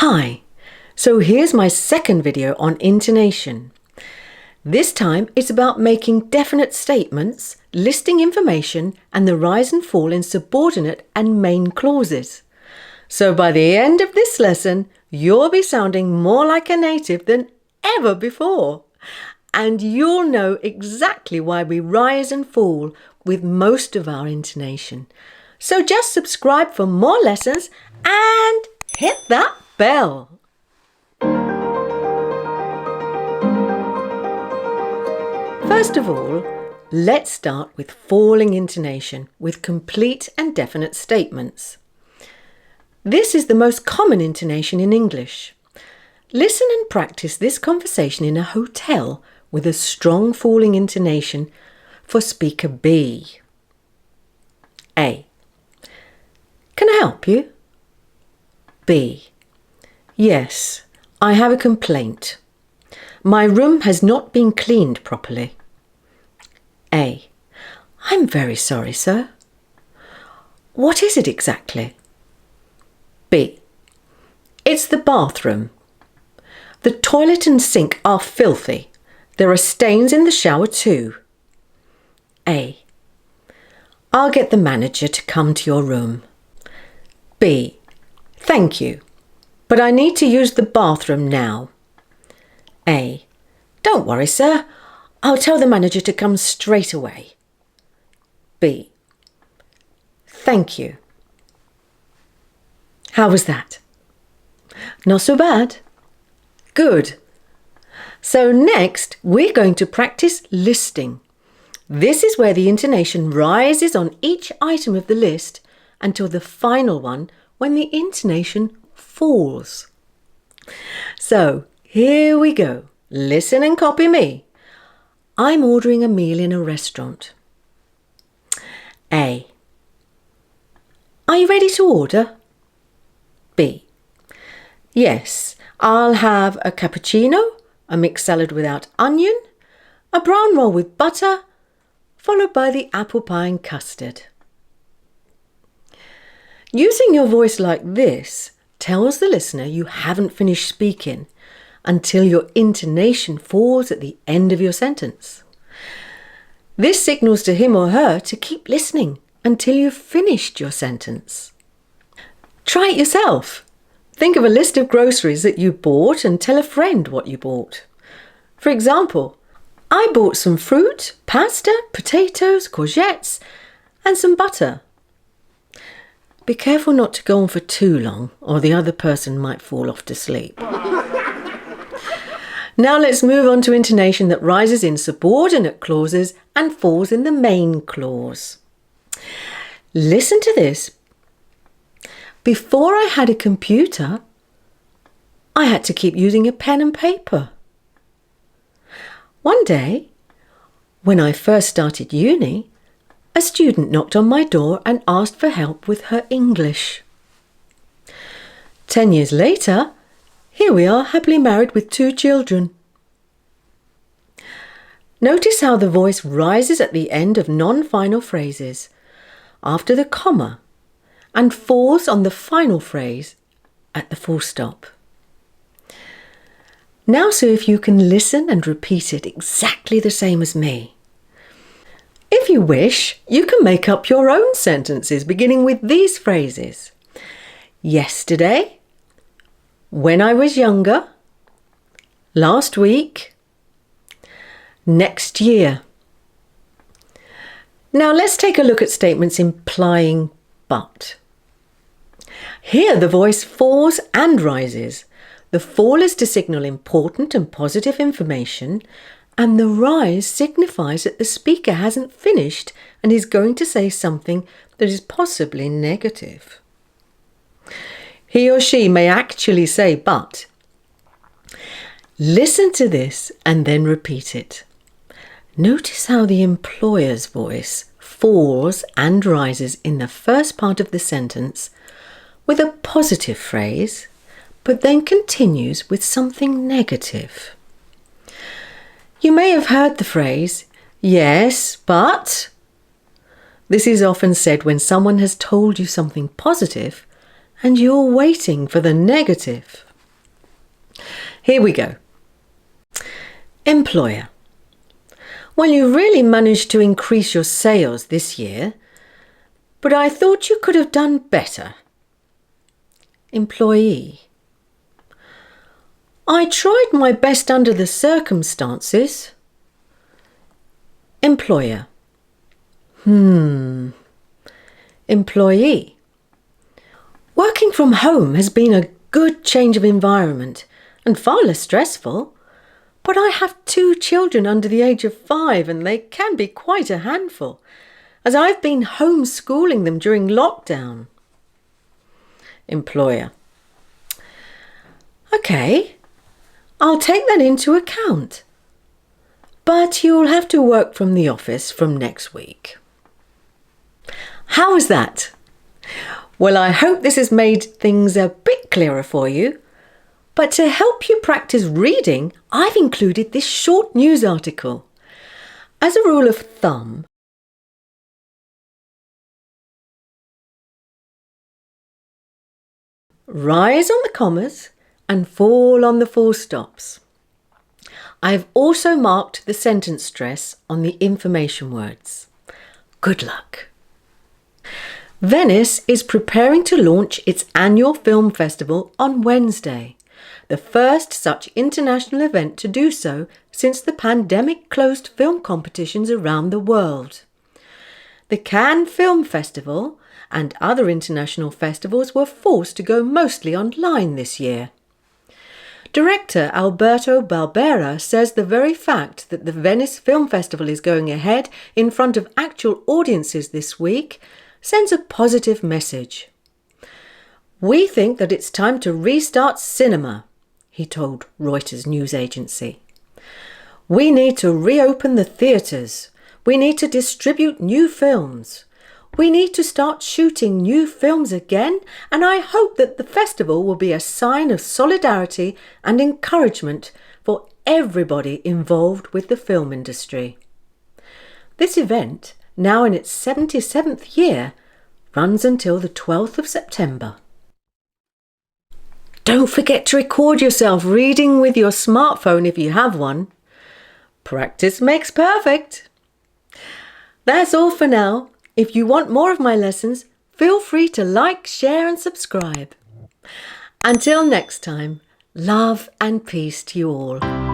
Hi, so here's my second video on intonation. This time it's about making definite statements, listing information and the rise and fall in subordinate and main clauses. So by the end of this lesson, you'll be sounding more like a native than ever before. And you'll know exactly why we rise and fall with most of our intonation. So just subscribe for more lessons and hit that bell. First of all, let's start with falling intonation with complete and definite statements. This is the most common intonation in English. Listen and practice this conversation in a hotel with a strong falling intonation for speaker B. A. Can I help you? B. Yes, I have a complaint. My room has not been cleaned properly. A. I'm very sorry, sir. What is it exactly? B. It's the bathroom. The toilet and sink are filthy. There are stains in the shower too. A. I'll get the manager to come to your room. B. Thank you, but I need to use the bathroom now. A. Don't worry, sir. I'll tell the manager to come straight away. B. Thank you. How was that? Not so bad. Good. So next, we're going to practice listing. This is where the intonation rises on each item of the list until the final one when the intonation falls. So here we go. Listen and copy me. I'm ordering a meal in a restaurant. A. Are you ready to order? B. Yes, I'll have a cappuccino, a mixed salad without onion, a brown roll with butter, followed by the apple pie and custard. Using your voice like this tells the listener you haven't finished speaking until your intonation falls at the end of your sentence. This signals to him or her to keep listening until you've finished your sentence. Try it yourself. Think of a list of groceries that you bought and tell a friend what you bought. For example, I bought some fruit, pasta, potatoes, courgettes, and some butter. Be careful not to go on for too long, or the other person might fall off to sleep. Now let's move on to intonation that rises in subordinate clauses and falls in the main clause. Listen to this. Before I had a computer, I had to keep using a pen and paper. One day, when I first started uni, a student knocked on my door and asked for help with her English. 10 years later, here we are happily married with 2 children. Notice how the voice rises at the end of non-final phrases, after the comma, and falls on the final phrase at the full stop. Now see if you can listen and repeat it exactly the same as me. If you wish, you can make up your own sentences beginning with these phrases. Yesterday, when I was younger, last week, next year. Now let's take a look at statements implying but. Here the voice falls and rises. The fall is to signal important and positive information, and the rise signifies that the speaker hasn't finished and is going to say something that is possibly negative. He or she may actually say but. Listen to this and then repeat it. Notice how the employer's voice falls and rises in the first part of the sentence with a positive phrase, but then continues with something negative. You may have heard the phrase, yes, but. This is often said when someone has told you something positive and you're waiting for the negative. Here we go. Employer. Well, you really managed to increase your sales this year, but I thought you could have done better. Employee. I tried my best under the circumstances. Employer. Employee. Working from home has been a good change of environment and far less stressful, but I have 2 children under the age of 5 and they can be quite a handful, as I've been homeschooling them during lockdown. Employer. Okay, I'll take that into account, but you'll have to work from the office from next week. How was that? Well, I hope this has made things a bit clearer for you. But to help you practice reading, I've included this short news article. As a rule of thumb, rise on the commas and fall on the full stops. I've also marked the sentence stress on the information words. Good luck. Venice is preparing to launch its annual film festival on Wednesday, the first such international event to do so since the pandemic closed film competitions around the world. The Cannes Film Festival and other international festivals were forced to go mostly online this year. Director Alberto Barbera says the very fact that the Venice Film Festival is going ahead in front of actual audiences this week sends a positive message. We think that it's time to restart cinema, he told Reuters news agency. We need to reopen the theatres. We need to distribute new films. We need to start shooting new films again, and I hope that the festival will be a sign of solidarity and encouragement for everybody involved with the film industry. This event, now in its 77th year, runs until the 12th of September. Don't forget to record yourself reading with your smartphone if you have one. Practice makes perfect. That's all for now. If you want more of my lessons, feel free to like, share and subscribe. Until next time, love and peace to you all.